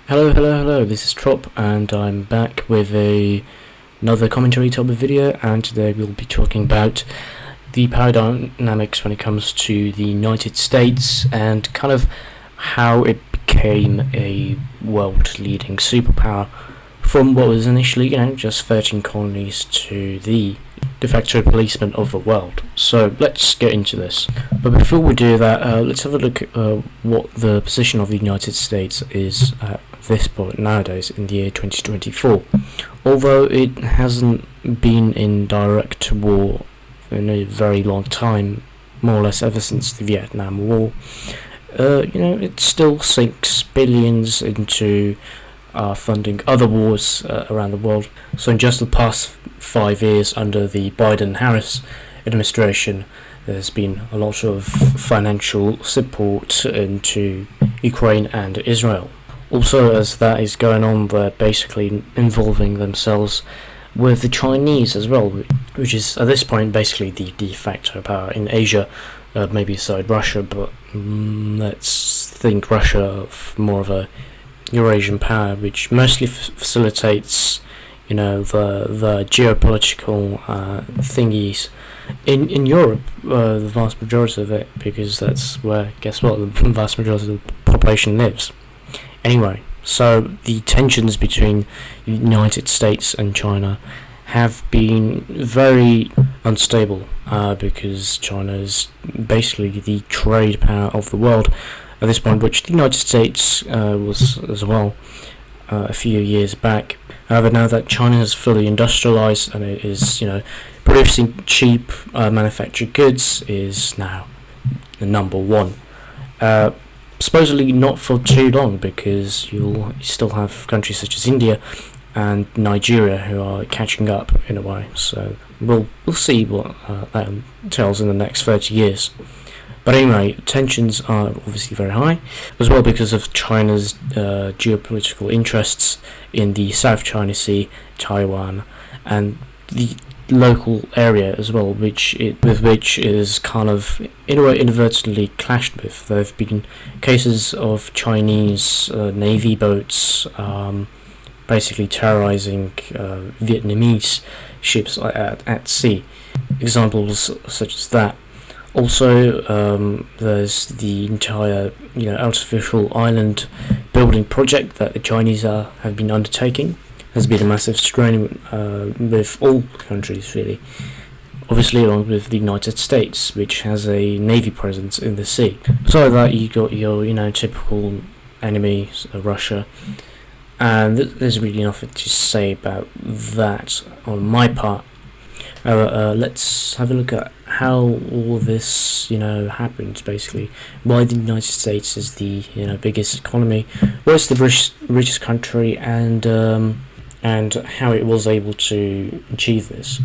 Hello, this is Trop, and I'm back with another commentary type of video, and today we'll be talking about the power dynamics when it comes to the United States and kind of how it became a world-leading superpower from what was initially, just 13 colonies to the de facto policeman of the world. So let's get into this. But before we do that, let's have a look at what the position of the United States is at this point nowadays in the year 2024. Although it hasn't been in direct war in a very long time, more or less ever since the Vietnam War, it still sinks billions into funding other wars around the world. So in just the past 5 years under the Biden-Harris administration, there's been a lot of financial support into Ukraine and Israel. Also, as that is going on, they're basically involving themselves with the Chinese as well, which is at this point basically the de facto power in Asia, maybe aside Russia, but let's think Russia of more of a Eurasian power, which mostly facilitates, the geopolitical thingies in Europe, the vast majority of it, because that's where, guess what, the vast majority of the population lives. Anyway, so the tensions between the United States and China have been very unstable because China is basically the trade power of the world at this point, which the United States was as well a few years back. However, now that China is fully industrialized and it is, producing cheap manufactured goods, is now the number one. Supposedly not for too long, because you'll still have countries such as India and Nigeria who are catching up in a way. So we'll see what that entails in the next 30 years. But anyway, tensions are obviously very high, as well because of China's geopolitical interests in the South China Sea, Taiwan, and the local area as well, which is kind of in a way inadvertently clashed with. There have been cases of Chinese navy boats basically terrorizing Vietnamese ships at sea. Examples such as that. Also, there's the entire artificial island building project that the Chinese have been undertaking. Has been a massive strain with all countries, really. Obviously, along with the United States, which has a navy presence in the sea. Besides that, you got your typical enemy, Russia, and there's really nothing to say about that on my part. Let's have a look at how all this happened. Basically, why the United States is the biggest economy, where's the richest country, and how it was able to achieve this.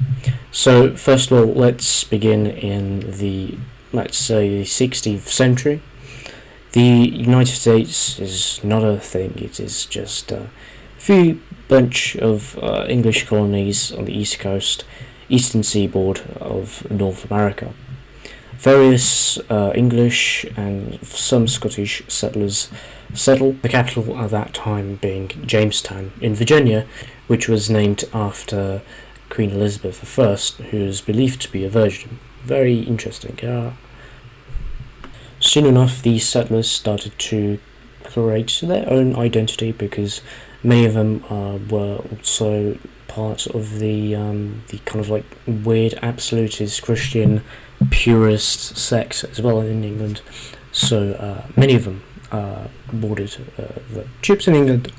So first of all, let's begin in the 16th century. The United States is not a thing. It is just a few bunch of English colonies on the eastern seaboard of North America. Various English and some Scottish settlers settled, the capital at that time being Jamestown in Virginia, which was named after Queen Elizabeth I, who is believed to be a virgin. Very interesting. Soon enough, these settlers started to create their own identity, because many of them were also part of the kind of like weird absolutist Christian purist sect as well in England. So many of them boarded the ships in England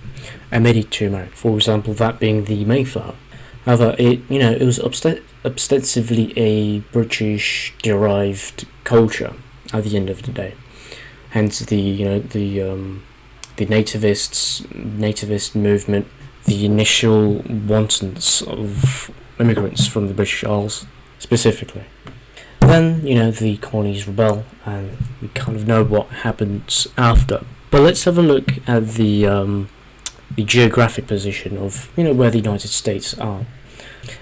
and made it to America. For example, that being the Mayflower. However, it was ostensibly a British derived culture at the end of the day. Hence the nativist movement, the initial wantons of immigrants from the British Isles specifically. Then, the colonies rebel, and we kind of know what happens after. But let's have a look at the geographic position of, where the United States are.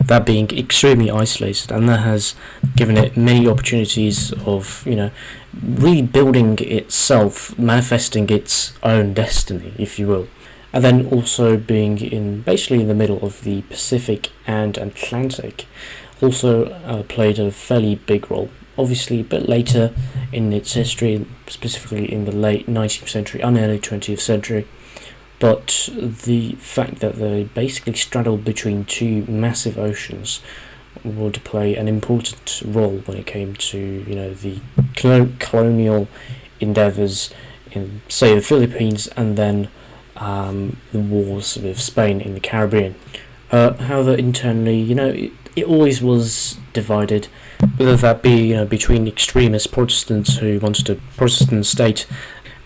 That being extremely isolated, and that has given it many opportunities of, really building itself, manifesting its own destiny, if you will. and then also being basically in the middle of the Pacific and Atlantic also played a fairly big role. Obviously a bit later in its history, specifically in the late 19th century and early 20th century, but the fact that they basically straddled between two massive oceans would play an important role when it came to the colonial endeavours in, say, the Philippines, and then the wars with Spain in the Caribbean. However, internally, it always was divided, whether that be between extremist Protestants who wanted a Protestant state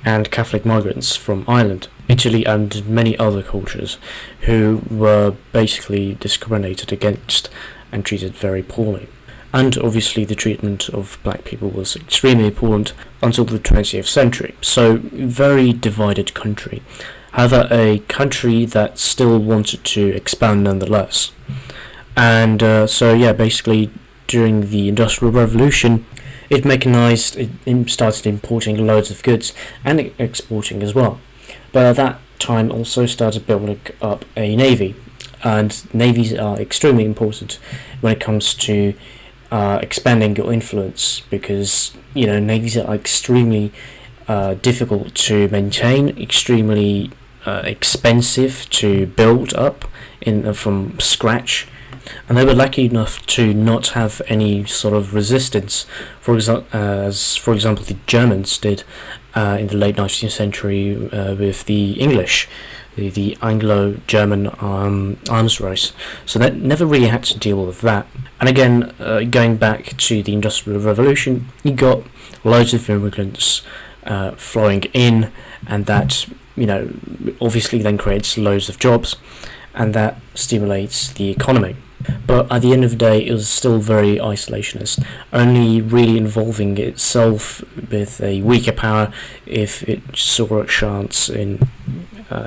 and Catholic migrants from Ireland, Italy, and many other cultures who were basically discriminated against and treated very poorly. And obviously the treatment of black people was extremely important until the 20th century. So, very divided country. However, a country that still wanted to expand nonetheless. And basically during the Industrial Revolution, it mechanized, it started importing loads of goods and exporting as well. But at that time also started building up a navy, and navies are extremely important when it comes to expanding your influence, because navies are extremely difficult to maintain, extremely expensive to build up from scratch, and they were lucky enough to not have any sort of resistance, as for example the Germans did in the late 19th century with the English, the Anglo-German arms race. So that never really had to deal with that. And again, going back to the Industrial Revolution, you got loads of immigrants flowing in, and that obviously then creates loads of jobs, and that stimulates the economy. But at the end of the day, it was still very isolationist, only really involving itself with a weaker power if it saw a chance in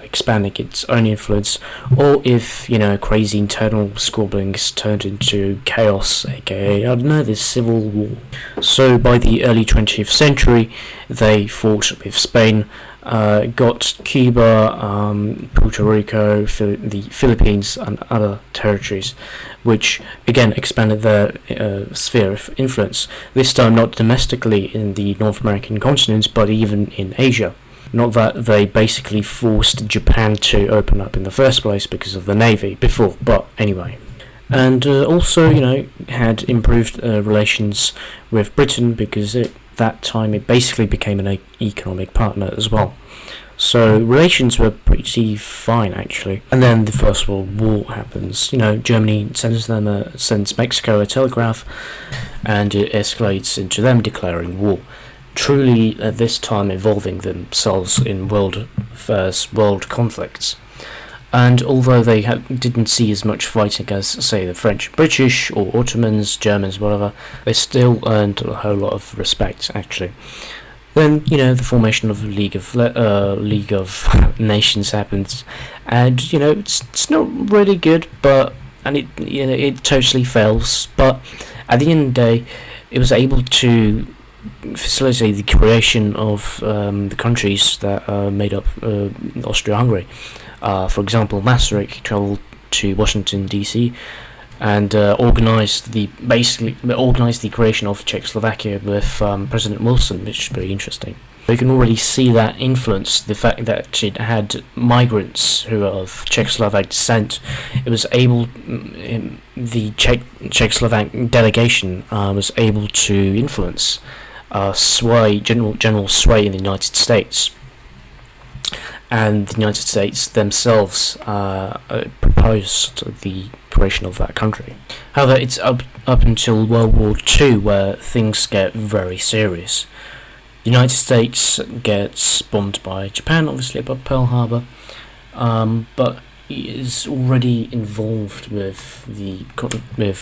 expanding its own influence, or if crazy internal squabblings turned into chaos, aka this civil war. So by the early 20th century, they fought with Spain, got Cuba, Puerto Rico, the Philippines, and other territories, which again expanded their sphere of influence, this time not domestically in the North American continent, but even in Asia. Not that they basically forced Japan to open up in the first place because of the navy before, but anyway. And also, had improved relations with Britain, because at that time it basically became an economic partner as well. So relations were pretty fine, actually. And then the First World War happens. Germany sends Mexico a telegraph, and it escalates into them declaring war. Truly, at this time, involving themselves in world affairs, world conflicts. And although they didn't see as much fighting as, say, the French, British, or Ottomans, Germans, whatever, they still earned a whole lot of respect, actually. Then, the formation of the League of Nations happens, and it's not really good, and it totally fails. But at the end of the day, it was able to facilitate the creation of the countries that made up Austria-Hungary. For example, Masaryk travelled to Washington D.C. and organised the creation of Czechoslovakia with President Wilson, which is pretty interesting. You can already see that influence, the fact that it had migrants who are of Czechoslovak descent. It was able, the Czechoslovak delegation was able to influence general sway in the United States. And the United States themselves proposed the creation of that country. However, it's up until World War II where things get very serious. The United States gets bombed by Japan, obviously, about Pearl Harbor, but is already involved with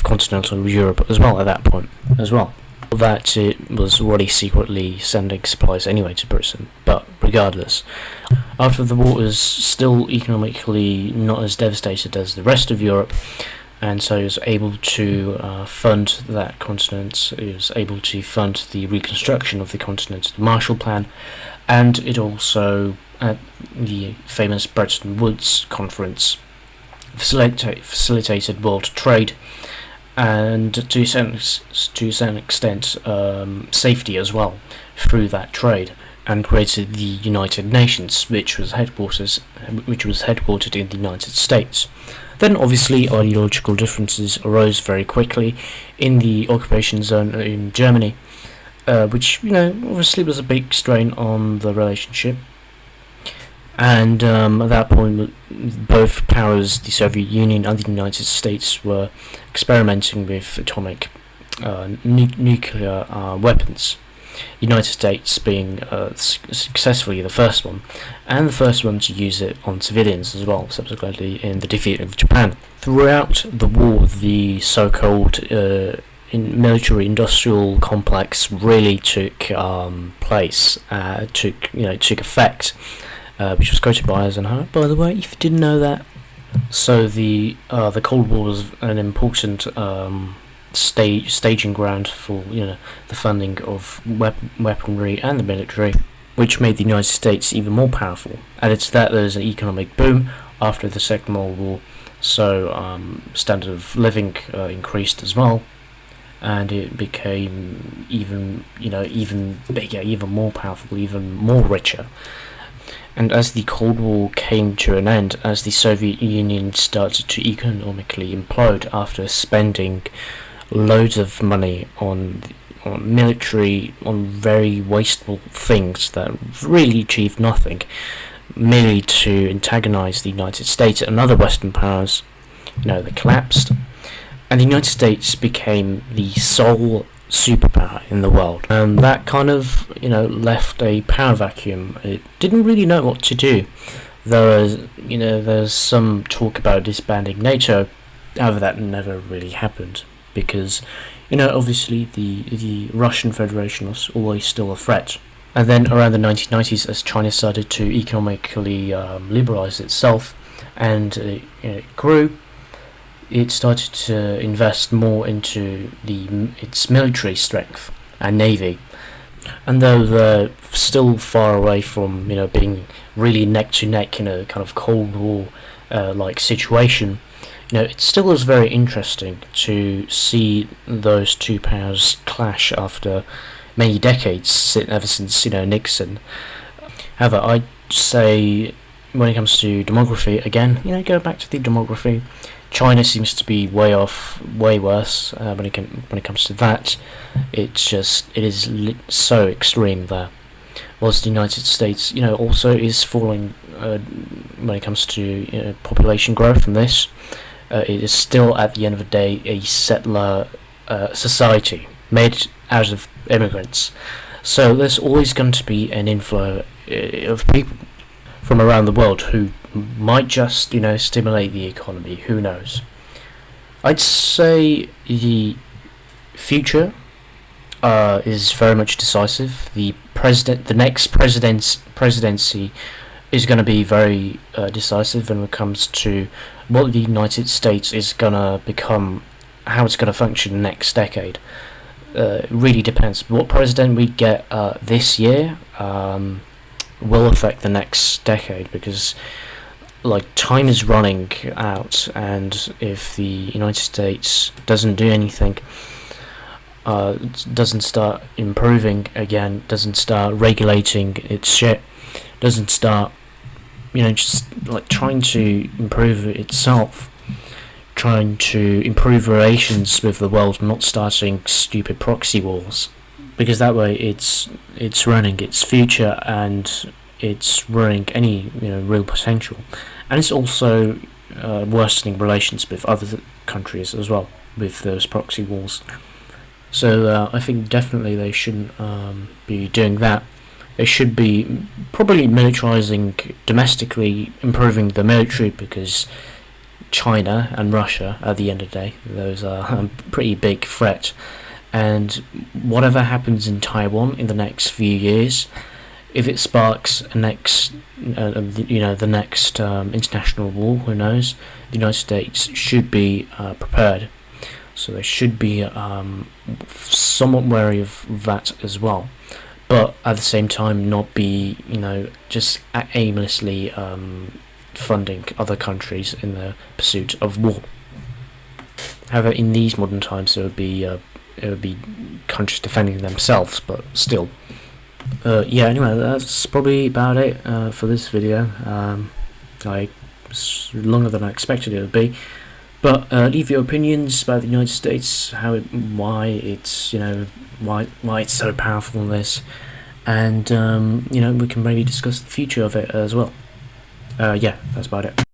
continental Europe as well at that point as well. That it was already secretly sending supplies anyway to Britain, but regardless, after the war was still economically not as devastated as the rest of Europe, and so it was able to fund that continent. It was able to fund the reconstruction of the continent, the Marshall Plan, and it also at the famous Bretton Woods conference, facilitated world trade, and to a certain extent safety as well through that trade, and created the United Nations, which was headquartered in the United States. Then obviously ideological differences arose very quickly in the occupation zone in Germany, which obviously was a big strain on the relationship. And at that point, both powers, the Soviet Union and the United States, were experimenting with atomic nuclear weapons. The United States being successfully the first one, and the first one to use it on civilians as well, subsequently in the defeat of Japan. Throughout the war, the so-called military-industrial complex really took place, took effect. Which was quoted by Eisenhower, by the way, if you didn't know that. So the Cold War was an important staging ground for the funding of weaponry and the military, which made the United States even more powerful. Added to that, there was an economic boom after the Second World War, so standard of living increased as well, and it became even bigger, even more powerful, even more richer. And as the Cold War came to an end, as the Soviet Union started to economically implode after spending loads of money on military, on very wasteful things that really achieved nothing, merely to antagonize the United States and other Western powers, they collapsed, and the United States became the sole superpower in the world, and that kind of left a power vacuum. It didn't really know what to do. There's some talk about disbanding NATO. However, that never really happened because obviously the Russian Federation was always still a threat. And then around the 1990s, as China started to economically liberalize itself and it grew, it started to invest more into its military strength and navy. And though they're still far away from being really neck to neck in a kind of Cold War like situation, it still was very interesting to see those two powers clash after many decades, ever since Nixon. However, I'd say when it comes to demography, again, go back to the demography. China seems to be way worse when it comes to that. It is so extreme there. Whilst the United States, also is falling when it comes to population growth. And this, it is still at the end of the day a settler society made out of immigrants. So there's always going to be an inflow of people from around the world who might just stimulate the economy. Who knows? I'd say the future is very much decisive. The next presidency is going to be very decisive when it comes to what the United States is going to become, how it's going to function next decade. It really depends. What president we get this year will affect the next decade, because time is running out, and if the United States doesn't do anything, doesn't start improving again, doesn't start regulating its shit, doesn't start just trying to improve itself, trying to improve relations with the world, not starting stupid proxy wars, because that way it's running its future and it's ruining any real potential. And it's also worsening relations with other countries as well, with those proxy wars. So I think definitely they shouldn't be doing that. They should be probably militarizing domestically, improving the military, because China and Russia, at the end of the day, those are a pretty big threat. And whatever happens in Taiwan in the next few years, if it sparks the next international war, who knows? The United States should be prepared, so they should be somewhat wary of that as well. but at the same time not be, just aimlessly funding other countries in the pursuit of war. However, in these modern times, it would be countries defending themselves, but still. Anyway, that's probably about it for this video. It's longer than I expected it would be. But leave your opinions about the United States, why it's so powerful in this, and we can maybe discuss the future of it as well. That's about it.